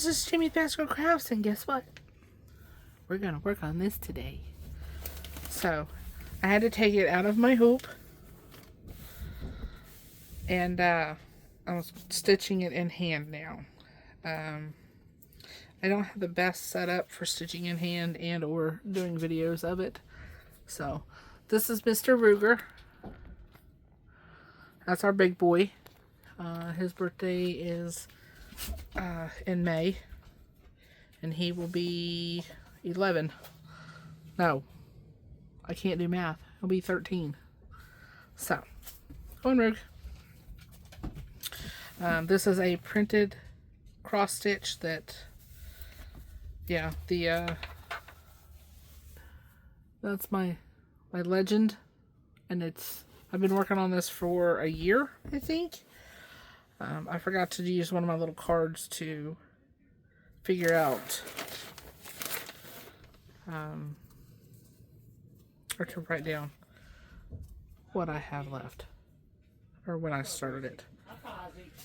this is Jimmy's Basket Crafts, and guess what? We're going to work on this today. So, I had to take it out of my hoop, and I was stitching it in hand now. I don't have the best setup for stitching in hand and or doing videos of it. So, this is Mr. Ruger. That's our big boy. His birthday is in May, and he will be 11. No, I can't do math. He'll be 13. So, go on, Rug. This is a printed cross stitch that, yeah, that's my legend, and I've been working on this for a year, I think. I forgot to use one of my little cards to figure out, or to write down what I have left, or when I started it.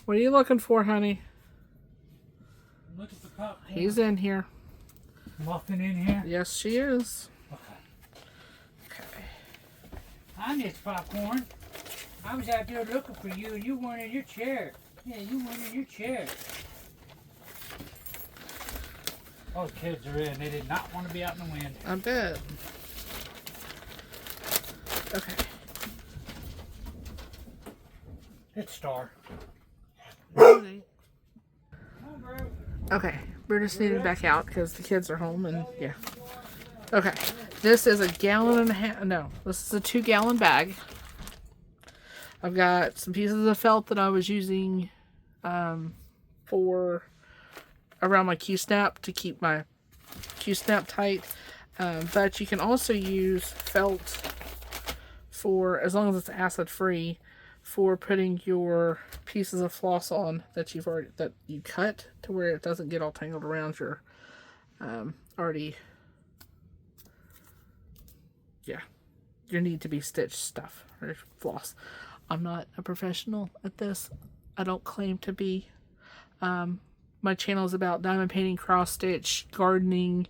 What are you looking for, honey? I'm looking for popcorn. He's in here. Muffin in here? Yes, she is. Okay. I miss popcorn. I was out there looking for you, and you weren't in your chair. Yeah, you weren't in your chair. Those kids are in. They did not want to be out in the wind. I bet. Okay. It's Star. Okay. Brutus needed back out because the kids are home, and yeah. Okay. This is a gallon and a half. No, this is a 2-gallon bag. I've got some pieces of felt that I was using for around my Q-snap to keep my Q-snap tight. But you can also use felt for, as long as it's acid free, for putting your pieces of floss on that you cut to where it doesn't get all tangled around your your need to be stitched stuff or floss. I'm not a professional at this. I don't claim to be. My channel is about diamond painting, cross stitch, gardening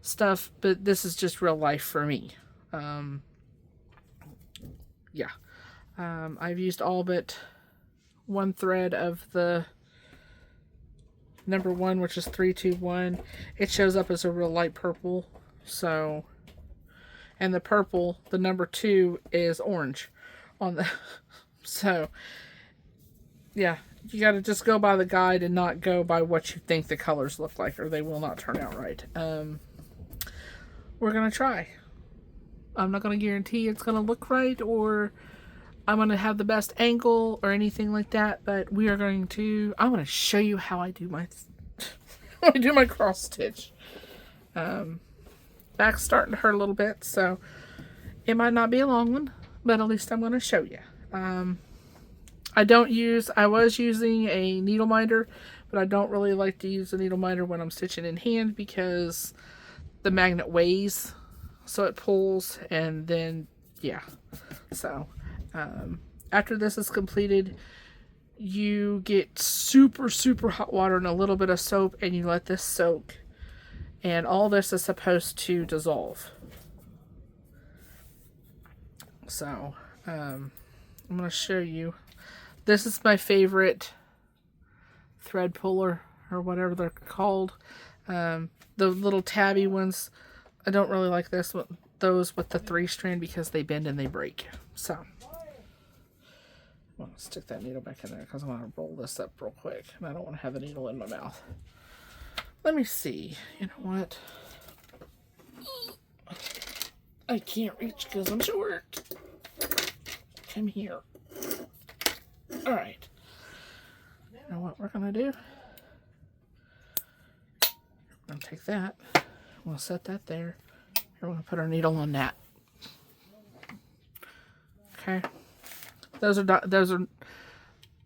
stuff, but this is just real life for me. Yeah. I've used all but one thread of the number 1, which is 321. It shows up as a real light purple. So, and the purple, the number 2 is orange on the, so yeah, you got to just go by the guide and not go by what you think the colors look like, or they will not turn out right. We're going to try. I'm not going to guarantee it's going to look right, or I'm going to have the best angle or anything like that, but we are going to, I'm going to show you how I do my, cross stitch. Back's starting to hurt a little bit, so it might not be a long one, but at least I'm going to show you. I was using a needle minder, but I don't really like to use a needle minder when I'm stitching in hand because the magnet weighs, so it pulls, and then, yeah. So, after this is completed, you get super, super hot water and a little bit of soap, and you let this soak. And all this is supposed to dissolve. So, I'm going to show you. This is my favorite thread puller, or whatever they're called. The little tabby ones, I don't really like those with the 3-strand because they bend and they break. So, I'm going to stick that needle back in there because I want to roll this up real quick. And I don't want to have the needle in my mouth. Let me see. You know what? I can't reach because I'm short. Come here. Alright. You know what we're going to do? We're going to take that. We'll set that there. And we're going to put our needle on that. Okay. Those are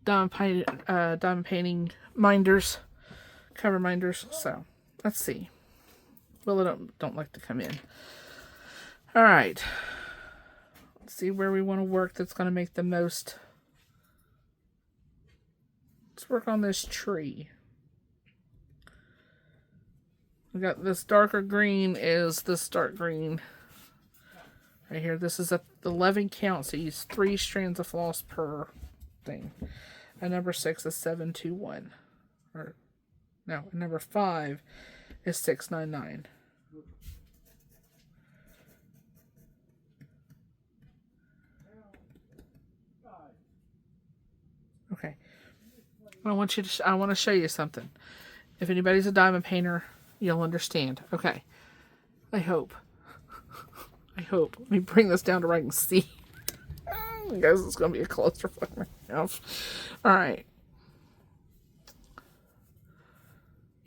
diamond painting minders. Cover minders. So, let's see. Willa don't like to come in. Alright. Let's see where we want to work that's going to make the most. Let's work on this tree. We got this darker green is this dark green right here. This is 11 count, so you use 3 strands of floss per thing. And number 6 is 721. Or no, number 5 is 699. Okay. I want to show you something. If anybody's a diamond painter, you'll understand. Okay. I hope. Let me bring this down to where I can see. Guys, it's going to be a clusterfuck myself. Alright.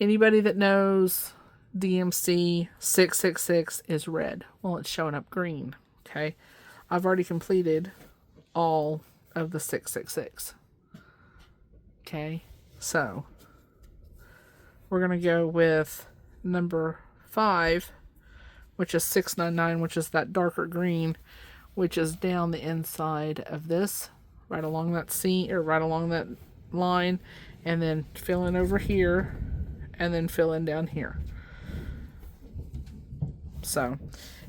Anybody that knows DMC 666 is red. Well, it's showing up green. Okay. I've already completed all of the 666. Okay. So, we're going to go with number 5, which is 699, which is that darker green, which is down the inside of this, right along that seam, or right along that line, and then fill in over here, and then fill in down here. So,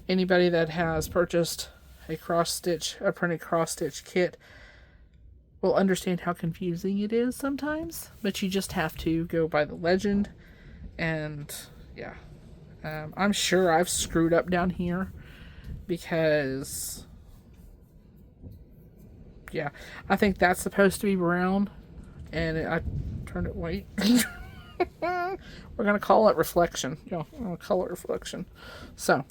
anybody that has purchased a printed cross stitch kit will understand how confusing it is sometimes, but you just have to go by the legend, and yeah. I'm sure I've screwed up down here because, yeah, I think that's supposed to be brown, and I turned it white. We're going to call it reflection. Yeah, I'm going to call it reflection. So,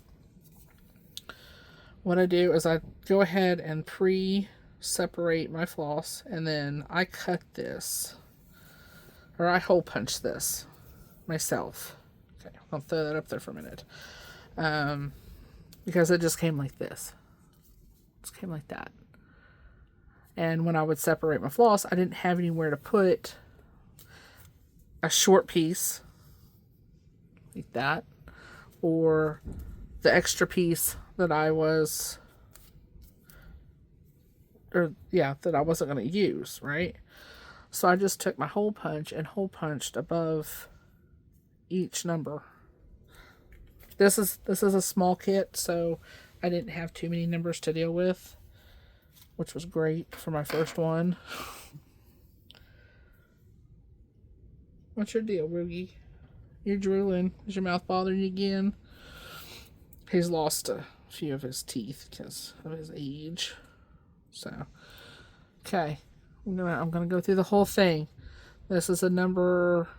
what I do is I go ahead and pre-separate my floss, and then I cut this, or I hole punch this myself. Okay, I'll throw that up there for a minute. Because it just came like this. It just came like that. And when I would separate my floss, I didn't have anywhere to put a short piece like that, or the extra piece that I wasn't going to use, right? So I just took my hole punch and hole punched above each number. This is a small kit, so I didn't have too many numbers to deal with, which was great for my first one. What's your deal, Roogie? You're drooling. Is your mouth bothering you again? He's lost a few of his teeth because of his age. So, okay, I'm gonna go through the whole thing. This is a number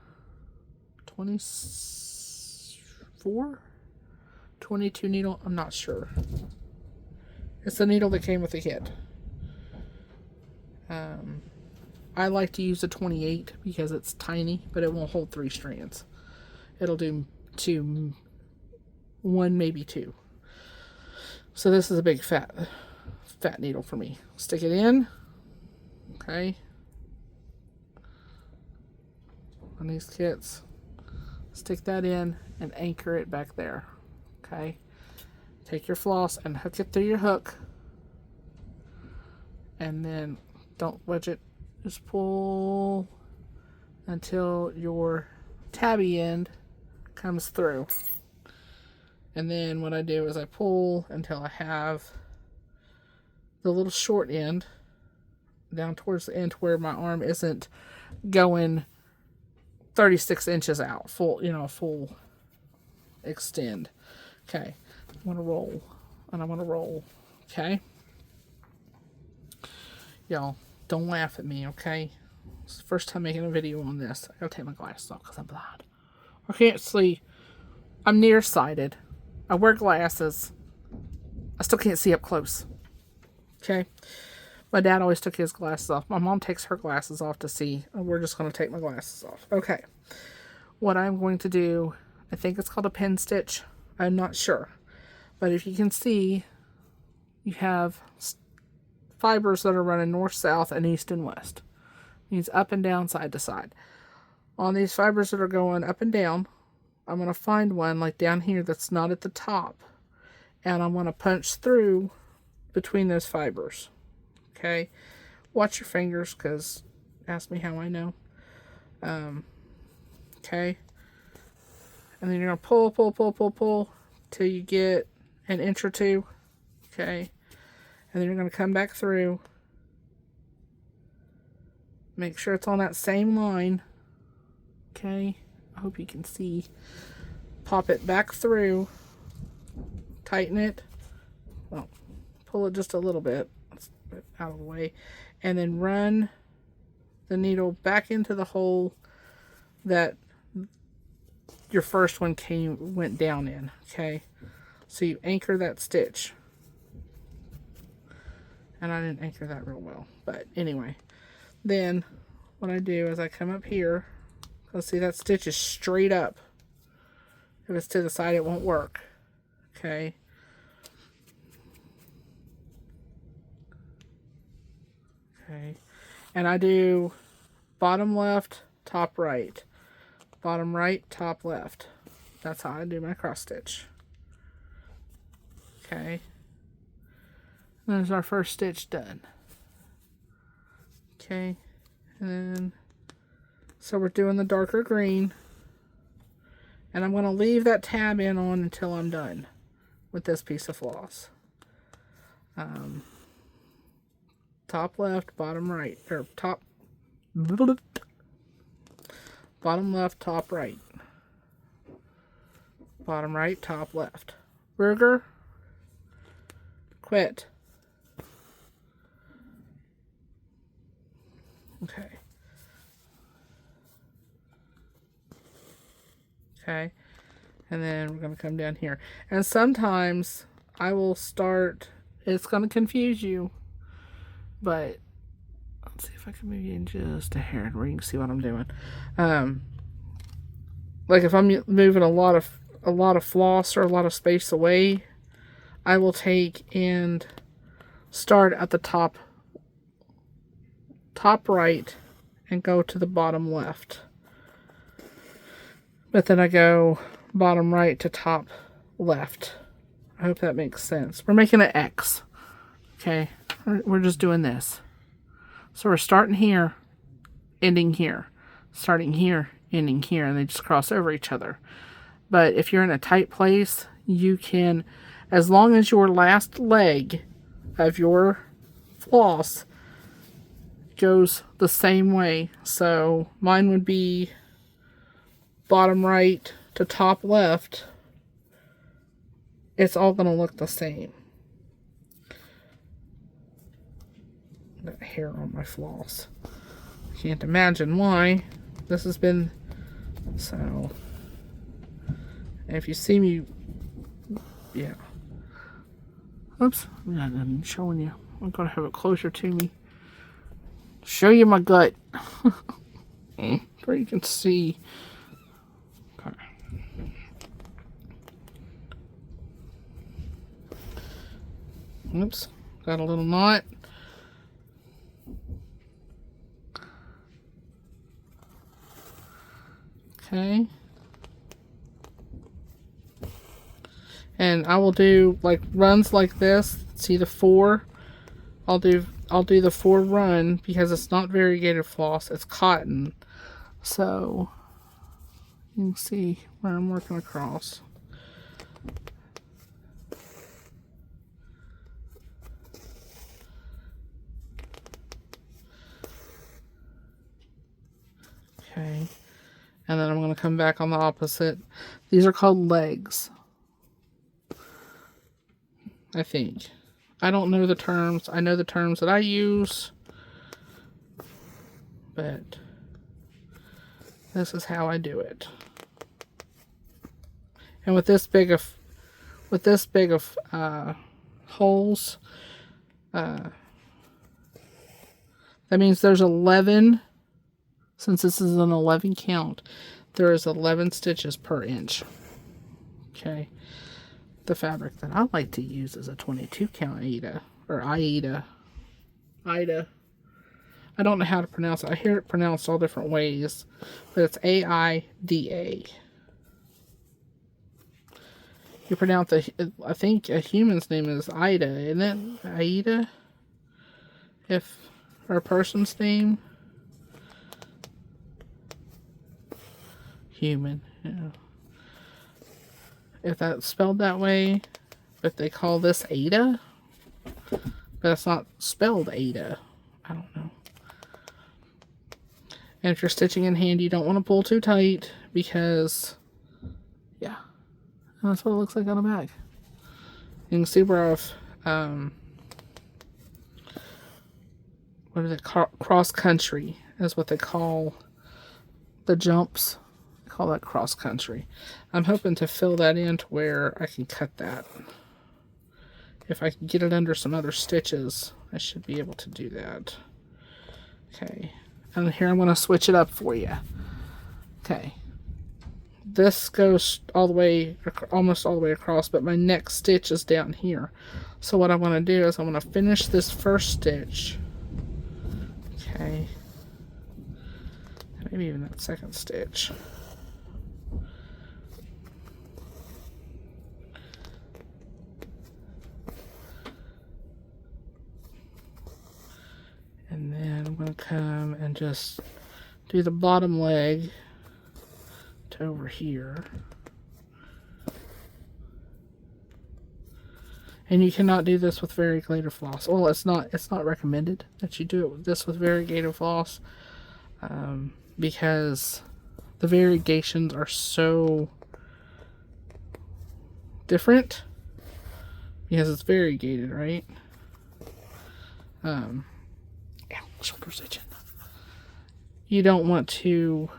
24, 22 needle. I'm not sure. It's the needle that came with the kit. I like to use a 28 because it's tiny, but it won't hold 3 strands. It'll do 1, maybe 2. So this is a big fat needle for me. Stick it in. Okay. On these kits. Stick that in and anchor it back there. Okay. Take your floss and hook it through your hook. And then don't wedge it. Just pull until your tabby end comes through. And then what I do is I pull until I have the little short end down towards the end where my arm isn't going 36 inches out. Full extend. Okay. I want to roll. And I want to roll. Okay. Y'all, don't laugh at me, okay? It's the first time making a video on this. I gotta take my glasses off because I'm blind. I can't see. I'm nearsighted. I wear glasses. I still can't see up close. Okay? My dad always took his glasses off. My mom takes her glasses off to see. And we're just going to take my glasses off. Okay. What I'm going to do, I think it's called a pen stitch. I'm not sure. But if you can see, you have fibers that are running north, south, and east and west. It means up and down, side to side. On these fibers that are going up and down, I'm going to find one like down here that's not at the top. And I'm going to punch through between those fibers. Okay? Watch your fingers, because ask me how I know. Okay? And then you're going to pull, pull, pull, pull, pull till you get an inch or two. Okay. And then you're going to come back through. Make sure it's on that same line. Okay. I hope you can see. Pop it back through. Tighten it. Well, pull it just a little bit. Let's get it out of the way. And then run the needle back into the hole that your first one went down in. Okay. So you anchor that stitch. And I didn't anchor that real well. But anyway. Then what I do is I come up here. Let's see, that stitch is straight up. If it's to the side, it won't work. Okay. Okay. And I do bottom left, top right. Bottom right, top left. That's how I do my cross stitch. Okay. And there's our first stitch done. Okay. And then, so we're doing the darker green. And I'm going to leave that tab in on until I'm done with this piece of floss. Top left, bottom right, or top, bottom left, top right. Bottom right, top left. Ruger, quit. Okay. Okay. And then we're going to come down here. And sometimes I will start, it's going to confuse you. But let's see if I can move you in just a hair where you can see what I'm doing. Like if I'm moving a lot of floss or a lot of space away, I will take and start at the top right and go to the bottom left. But then I go bottom right to top left. I hope that makes sense. We're making an X. Okay. We're just doing this. So we're starting here, ending here. Starting here, ending here. And they just cross over each other. But if you're in a tight place, you can, as long as your last leg of your floss goes the same way. So mine would be bottom right to top left. It's all going to look the same. Got hair on my floss. Can't imagine why. This has been so. And if you see me, yeah. Oops, I'm showing you. I'm gonna have it closer to me. Show you my gut, where you can see. Okay. Oops, got a little knot. Okay. And I will do like runs like this. See the 4? I'll do the 4 run because it's not variegated floss, it's cotton. So you can see where I'm working across. Okay. And then I'm going to come back on the opposite. These are called legs, I think. I don't know the terms. I know the terms that I use. But this is how I do it. And with this big of holes, that means there's 11. Since this is an 11 count, there is 11 stitches per inch. Okay. The fabric that I like to use is a 22 count Aida, or Aida. Aida. I don't know how to pronounce it. I hear it pronounced all different ways, but it's A-I-D-A. You pronounce I think a human's name is Ida, isn't it? Aida? Or a person's name? Human, yeah. if that's spelled that way, but they call this Ada, but it's not spelled Ada. I don't know. And if you're stitching in hand, you don't want to pull too tight because, yeah, that's what it looks like on the back. You can see where I've, what is it, cross country is what they call the jumps. They call that cross country. I'm hoping to fill that in to where I can cut that. If I can get it under some other stitches, I should be able to do that. Okay. And here I'm going to switch it up for you. Okay. This goes all the way, almost all the way across, but my next stitch is down here. So what I want to do is I want to finish this first stitch. Okay. Maybe even that second stitch. And then I'm going to come and just do the bottom leg to over here. And you cannot do this with variegated floss. Well, it's not recommended that you do this with variegated floss because the variegations are so different because it's variegated, right? Shoulder stitching. You don't want to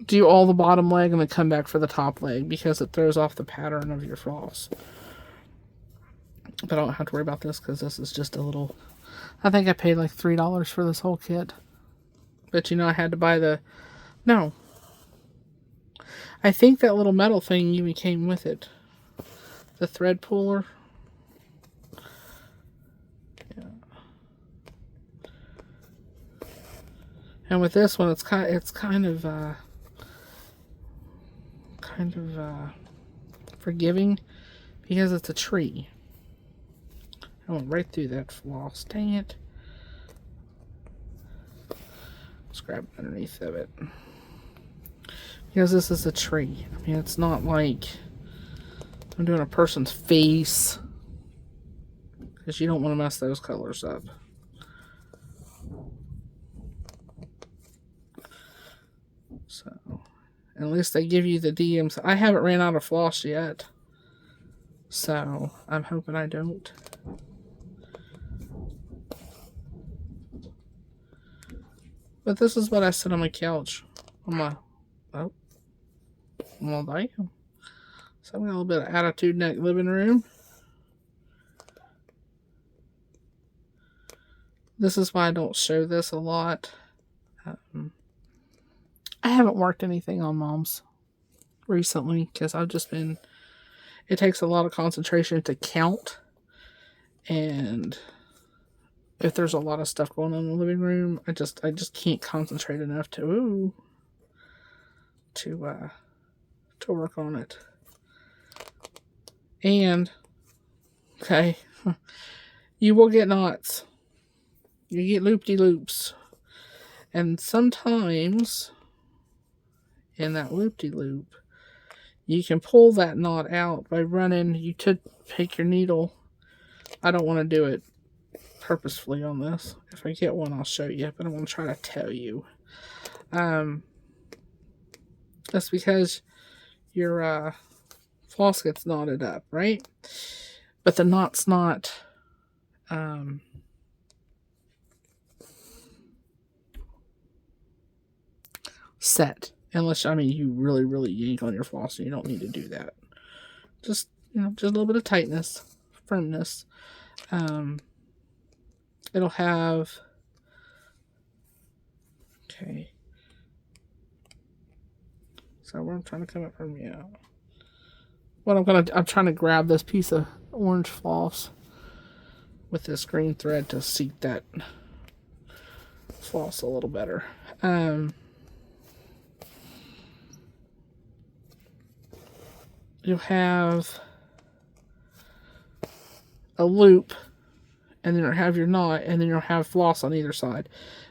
do all the bottom leg and then come back for the top leg because it throws off the pattern of your floss. But I don't have to worry about this because this is just a little... I think I paid like $3 for this whole kit. But you know I had to buy the... No. I think that little metal thing even came with it. The thread puller. Yeah. And with this one, it's kind of forgiving because it's a tree. I went right through that floss. Dang it. Let's grab underneath of it. Because this is a tree. I mean, it's not like I'm doing a person's face. Because you don't want to mess those colors up. So, at least they give you the DMs. I haven't ran out of floss yet. So, I'm hoping I don't. But this is what I sit on my couch. On my, oh, well, damn. So I'm got a little bit of attitude in that living room. This is why I don't show this a lot. I haven't worked anything on Mom's recently because I've just been, it takes a lot of concentration to count. And if there's a lot of stuff going on in the living room, I just can't concentrate enough to work on it. And okay, you will get knots. You get loop-de-loops. And sometimes in that loop-de-loop, you can pull that knot out by running. You could take your needle. I don't want to do it purposefully on this. If I get one, I'll show you, but I'm going to try to tell you. That's because your floss gets knotted up, right? But the knot's not set. Unless, I mean, you really, really yank on your floss and you don't need to do that. Just, you know, just a little bit of tightness, firmness. It'll have, okay. So where I'm trying to come up from, yeah. What I'm trying to grab this piece of orange floss with this green thread to seat that floss a little better. You'll have a loop, and then you'll have your knot, and then you'll have floss on either side.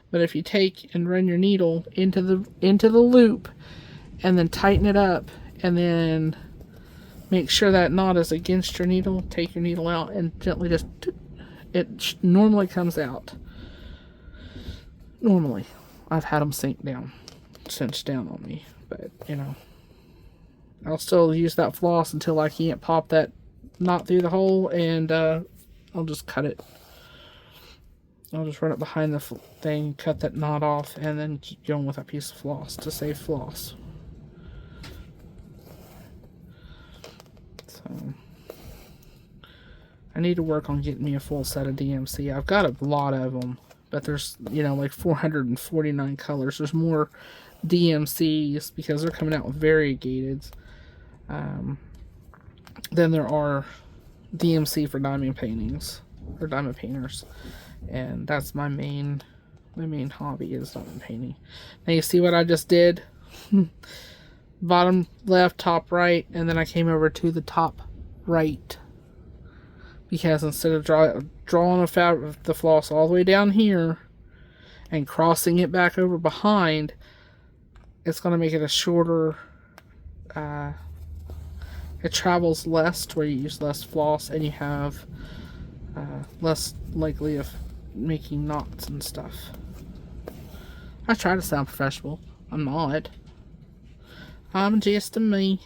But if you take and run your needle into the loop, and then tighten it up, and then Make sure that knot is against your needle. Take your needle out and gently just... It normally comes out. Normally. I've had them cinch down on me. But, you know. I'll still use that floss until I can't pop that knot through the hole. And I'll just cut it. I'll just run it behind the thing, cut that knot off, and then keep going with that piece of floss to save floss. So, I need to work on getting me a full set of DMC. I've got a lot of them, but there's, you know, like 449 colors. There's more DMCs because they're coming out with variegated than there are DMC for diamond paintings or diamond painters, and that's my main hobby is diamond painting. Now you see what I just did? Bottom left, top right, and then I came over to the top right because instead of drawing the floss all the way down here and crossing it back over behind, it's going to make it a shorter, it travels less to where you use less floss and you have less likely of making knots and stuff. I try to sound professional. I'm not. I'm just a me.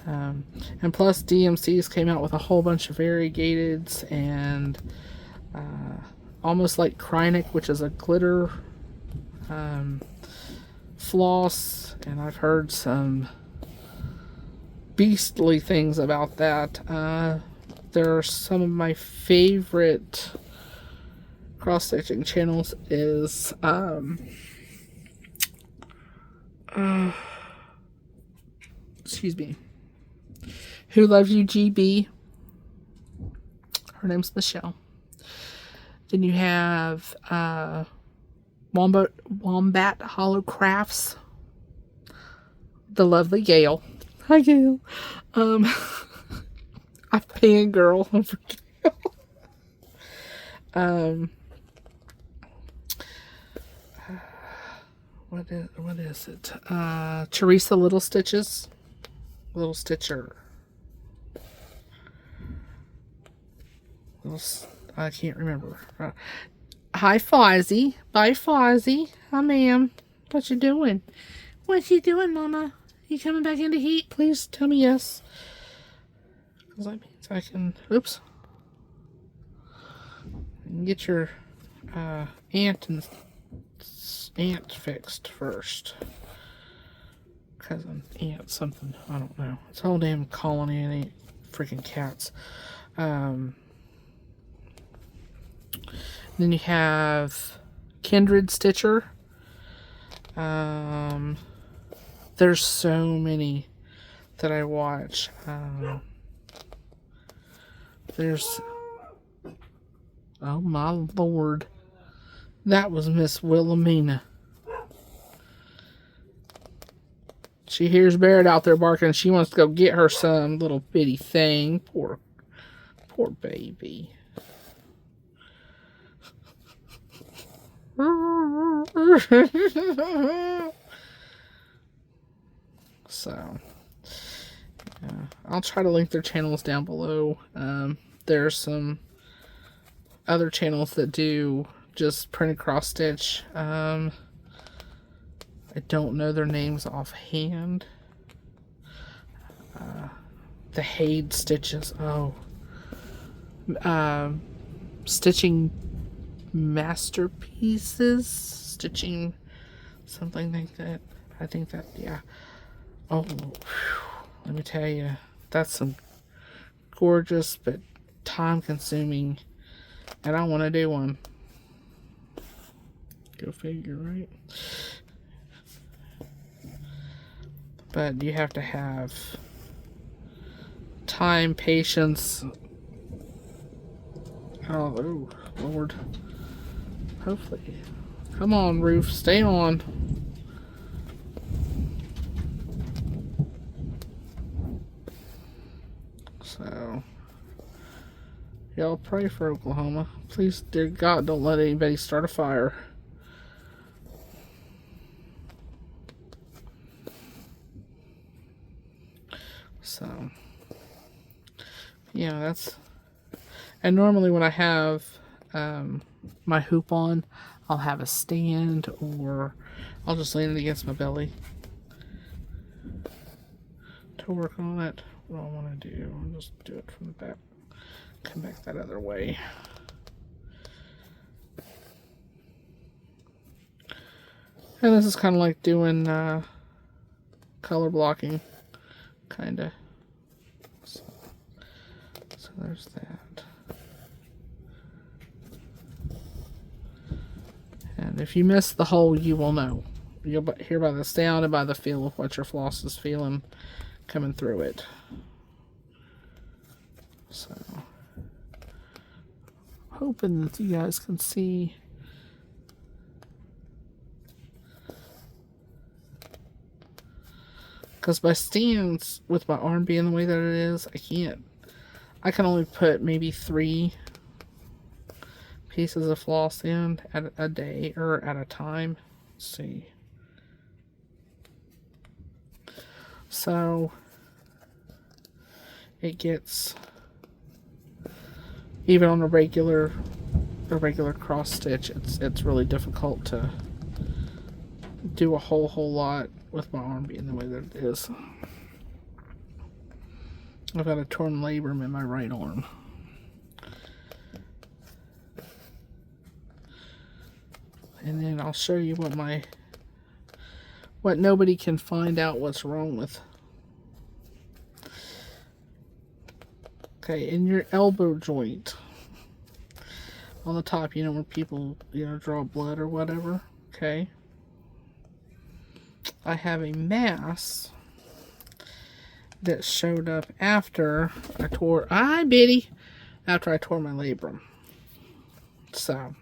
And plus DMCs came out with a whole bunch of variegateds and almost like Krynic, which is a glitter floss, and I've heard some beastly things about that. There are some of my favorite cross-stitching channels is excuse me, Who Loves You GB. Her name's Michelle. Then you have Wombat Hollow Crafts, the lovely Gail. Hi, Gail. I fangirl over Gail. What is it? Teresa Little Stitches. Little Stitcher. I can't remember. Hi, Fozzie. Bye, Fozzie. Hi, ma'am. What you doing? What you doing, Mama? You coming back into heat? Please tell me yes. Because that means I can... Oops. Get your ant fixed first. Because an ant something. I don't know. It's a whole damn colony and ain't freaking cats. Then you have Kindred Stitcher. There's so many that I watch. There's... Oh my lord. That was Miss Wilhelmina. She hears Barrett out there barking. She wants to go get her some little bitty thing. Poor baby. So, yeah, I'll try to link their channels down below. There's some other channels that do just printed cross stitch. I don't know their names offhand. The Hade Stitches. Oh. Stitching Masterpieces. Stitching something like that. I think that, yeah. Oh, whew, let me tell you. That's some gorgeous but time consuming. And I want to do one. Go figure, right? But you have to have time, patience. Oh, Lord. Hopefully. Come on, Roof. Stay on. So, y'all pray for Oklahoma. Please, dear God, don't let anybody start a fire. So, yeah, that's... And normally when I have my hoop on, I'll have a stand, or I'll just lean it against my belly to work on it. What I want to do, I'll just do it from the back. Come back that other way. And this is kind of like doing color blocking, kind of. So there's that. And if you miss the hole, you will know. You'll hear by the sound and by the feel of what your floss is feeling coming through it. So, hoping that you guys can see. Because my stands, with my arm being the way that it is, I can only put maybe 3 pieces of floss in at a day, or at a time. Let's see. So, it gets, even on a regular cross stitch, it's really difficult to do a whole lot with my arm being the way that it is. I've got a torn labrum in my right arm. And then I'll show you what nobody can find out what's wrong with. Okay, in your elbow joint, on the top, you know, where people, you know, draw blood or whatever, okay? I have a mass that showed up after I tore, after I tore my labrum. So,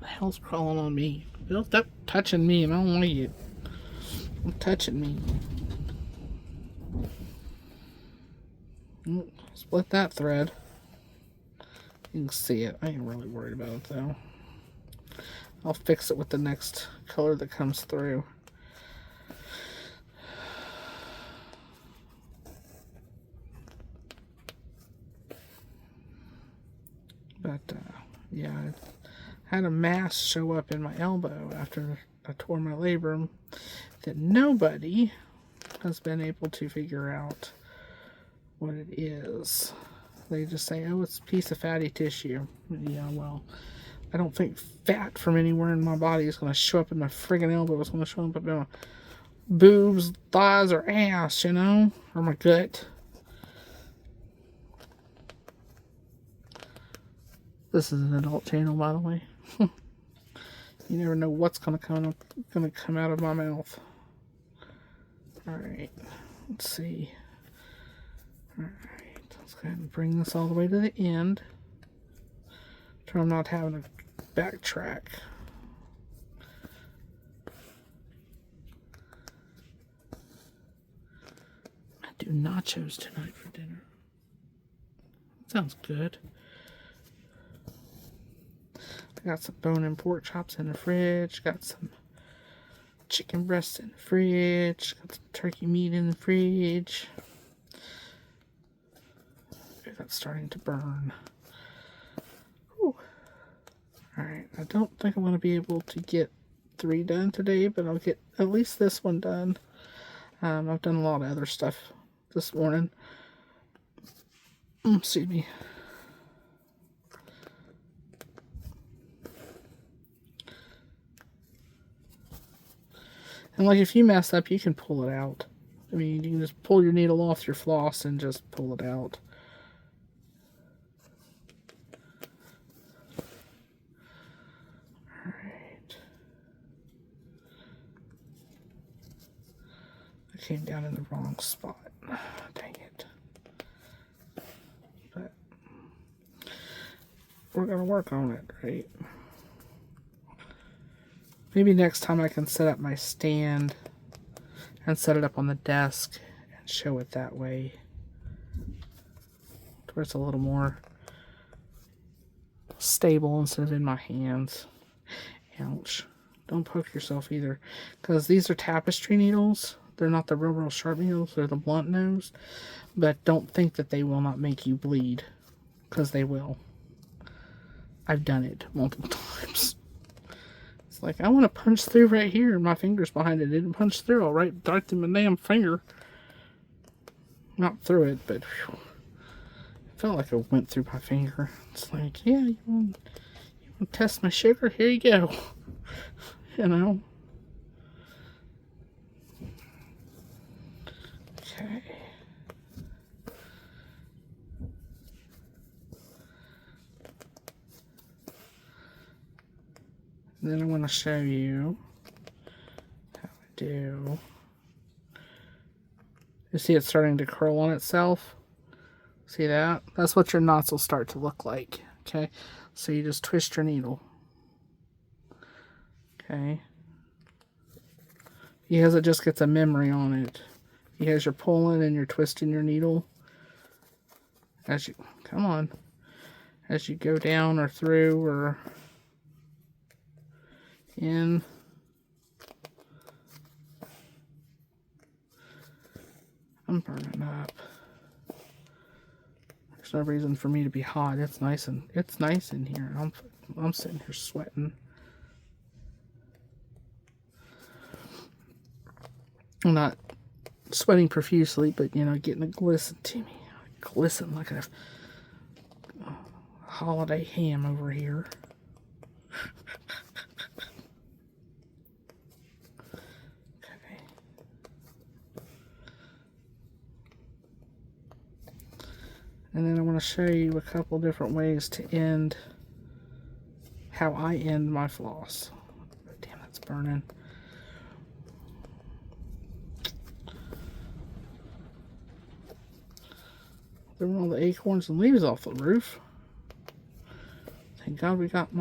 the hell's crawling on me? Don't stop touching me, and I don't like it. Don't touching me. Split that thread. You can see it. I ain't really worried about it though. I'll fix it with the next color that comes through. But yeah, I had a mass show up in my elbow after I tore my labrum that nobody has been able to figure out what it is. They just say, oh, it's a piece of fatty tissue. Yeah, well, I don't think fat from anywhere in my body is going to show up in my friggin' elbow. It's going to show up in my boobs, thighs, or ass, you know? Or my gut. This is an adult channel, by the way. You never know what's going to come out of my mouth. Alright, let's see. Alright. Let's go ahead and bring this all the way to the end. So I'm not having to backtrack. I do nachos tonight for dinner. Sounds good. I got some bone-in pork chops in the fridge. Got some chicken breasts in the fridge. Got some turkey meat in the fridge. That's starting to burn. Alright, I don't think I'm going to be able to get 3 done today, but I'll get at least this one done. I've done a lot of other stuff this morning. Excuse me. And like, if you mess up, you can pull it out. I mean, you can just pull your needle off your floss and just pull it out. Came down in the wrong spot. Dang it. But we're going to work on it, right? Maybe next time I can set up my stand and set it up on the desk and show it that way, where it's a little more stable instead of in my hands. Ouch. Don't poke yourself either. Because these are tapestry needles. They're not the real sharp needles. They're the blunt nose. But don't think that they will not make you bleed. Because they will. I've done it multiple times. It's like, I want to punch through right here. My finger's behind it. It didn't punch through. I'll right through my damn finger. Not through it, but whew, it felt like it went through my finger. It's like, yeah, you want to test my sugar? Here you go. You know? Okay. And then I want to show you how I do. You see it's starting to curl on itself? See that? That's what your knots will start to look like. Okay? So you just twist your needle. Okay? Because it just gets a memory on it. Because you're pulling and you're twisting your needle. As you, come on. As you go down or through or in. I'm burning up. There's no reason for me to be hot. It's nice in here. I'm sitting here sweating. I'm not sweating profusely, but you know, getting a glisten to me. Glisten like a holiday ham over here. And then I want to show you a couple different ways to end, how I end my floss. Damn, that's burning. There were all the acorns and leaves off the roof. Thank God we got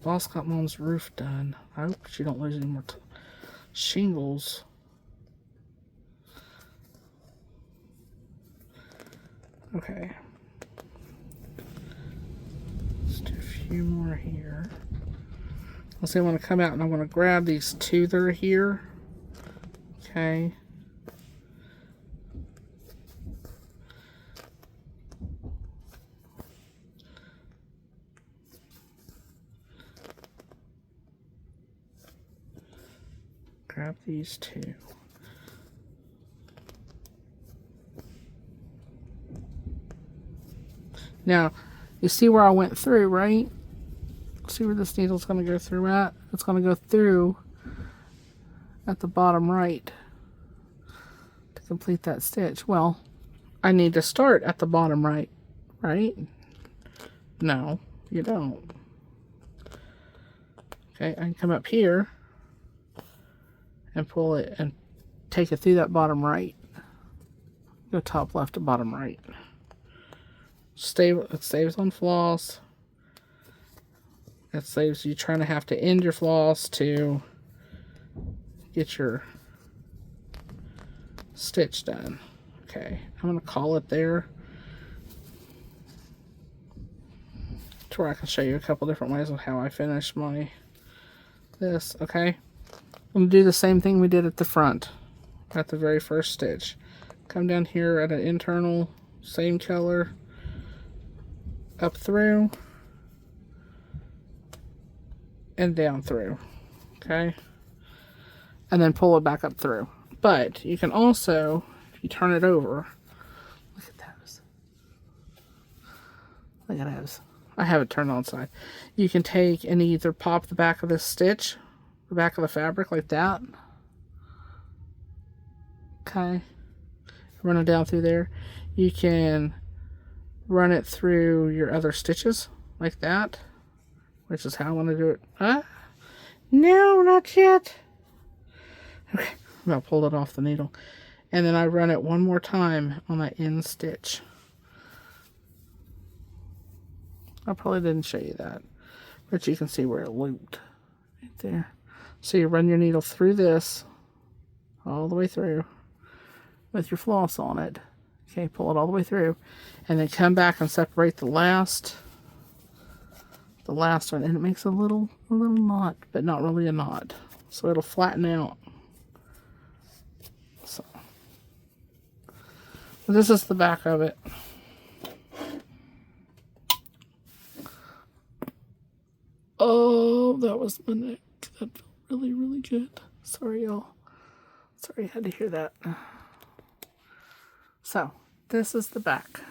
Boss got Mom's roof done. I hope she don't lose any more shingles. Okay. Let's do a few more here. Let's say I want to come out and I want to grab these two that are here. Okay. Grab these two. Now, you see where I went through, right? See where this needle's going to go through at? It's going to go through at the bottom right to complete that stitch. Well, I need to start at the bottom right, right? No, you don't. Okay, I can come up here and pull it and take it through that bottom right. Go top left to bottom right. It saves on floss. It saves you trying to have to end your floss to get your stitch done. Okay, I'm going to call it there to where I can show you a couple different ways of how I finish this. Okay, I'm going to do the same thing we did at the front, at the very first stitch. Come down here at an internal, same color, up through and down through. Okay, and then pull it back up through. But you can also, if you turn it over, look at those. Look at those. I have it turned on side. You can take and either pop the back of this stitch, the back of the fabric like that. Okay, run it down through there. You can run it through your other stitches like that, which is how I want to do it. No, not yet. Okay, I'm going to pull it off the needle. And then I run it one more time on that end stitch. I probably didn't show you that, but you can see where it looped right there. So you run your needle through this all the way through with your floss on it. Okay, pull it all the way through and then come back and separate the last the last one, and it makes a little knot, but not really a knot. So it'll flatten out. So this is the back of it. Oh, that was my neck. That felt really, really good. Sorry, y'all. Sorry I had to hear that. So, this is the back.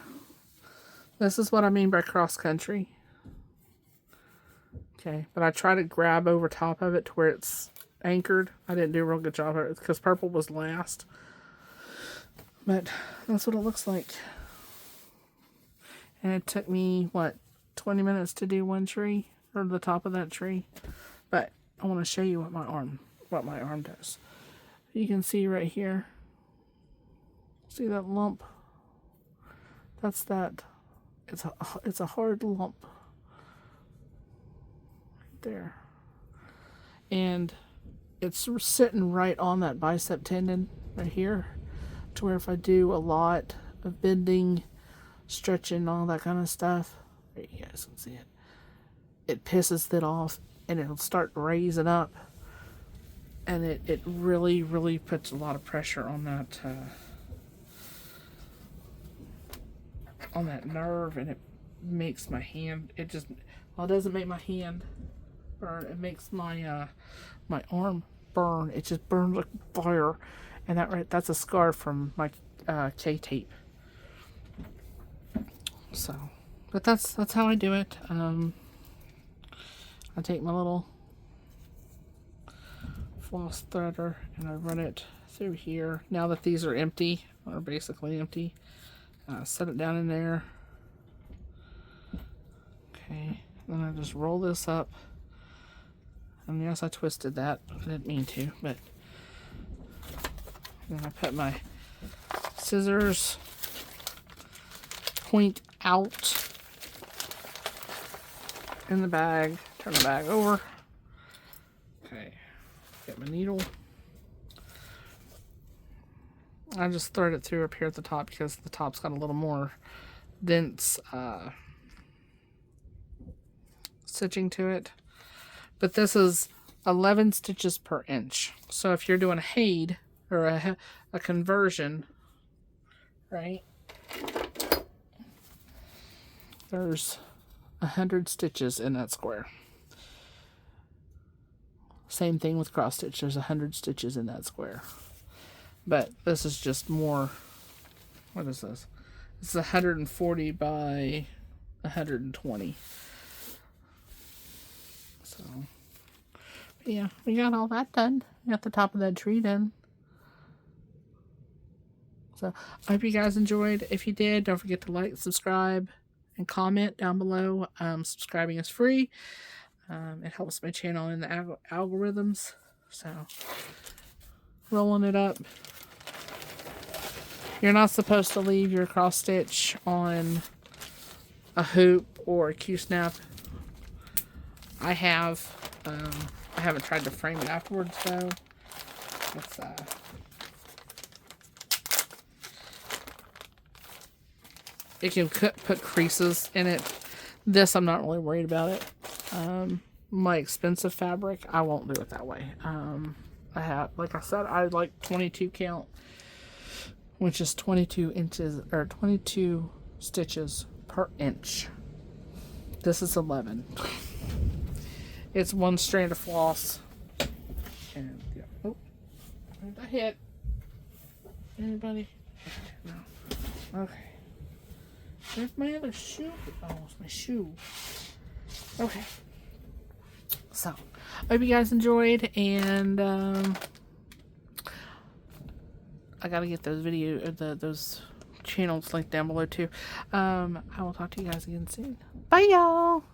This is what I mean by cross country. Okay, but I try to grab over top of it to where it's anchored. I didn't do a real good job of it because purple was last. But that's what it looks like. And it took me, what, 20 minutes to do one tree, or the top of that tree. But I want to show you what my arm does. You can see right here. See that lump? That's that. It's a hard lump. Right there. And it's sitting right on that bicep tendon right here. To where if I do a lot of bending, stretching, all that kind of stuff, you guys can see it. It pisses it off, and it'll start raising up, and it really, really puts a lot of pressure on that nerve, and it makes my hand. It doesn't make my hand burn. It makes my my arm burn. It just burns like fire, and that's a scar from my K-tape. So, but that's how I do it. I take my little floss threader and I run it through here. Now that these are empty, or basically empty, set it down in there. Okay, then I just roll this up. And yes, I twisted that. I didn't mean to, but then I put my scissors point out in the bag. Turn the bag over. Okay, get my needle. I just thread it through up here at the top because the top's got a little more dense stitching to it. But this is 11 stitches per inch. So if you're doing a HAID or a conversion, right? There's 100 stitches in that square. Same thing with cross stitch. There's 100 stitches in that square. But this is just more. What is this? This is 140 by 120. So, yeah, we got all that done. We got the top of that tree done. So, I hope you guys enjoyed. If you did, don't forget to like, subscribe, and comment down below. Subscribing is free. It helps my channel in the algorithms. So, rolling it up. You're not supposed to leave your cross stitch on a hoop or a Q-snap. I have. I haven't tried to frame it afterwards though. It can put creases in it. This I'm not really worried about it. My expensive fabric, I won't do it that way. I have, like I said, I like 22 count, which is 22 inches or 22 stitches per inch. This is 11. It's one strand of floss. And yeah. Oh, where did I hit? Anybody? No. Okay. There's my other shoe. Oh, it's my shoe. Okay. So, I hope you guys enjoyed, and I gotta get those those channels linked down below too. I will talk to you guys again soon. Bye, y'all.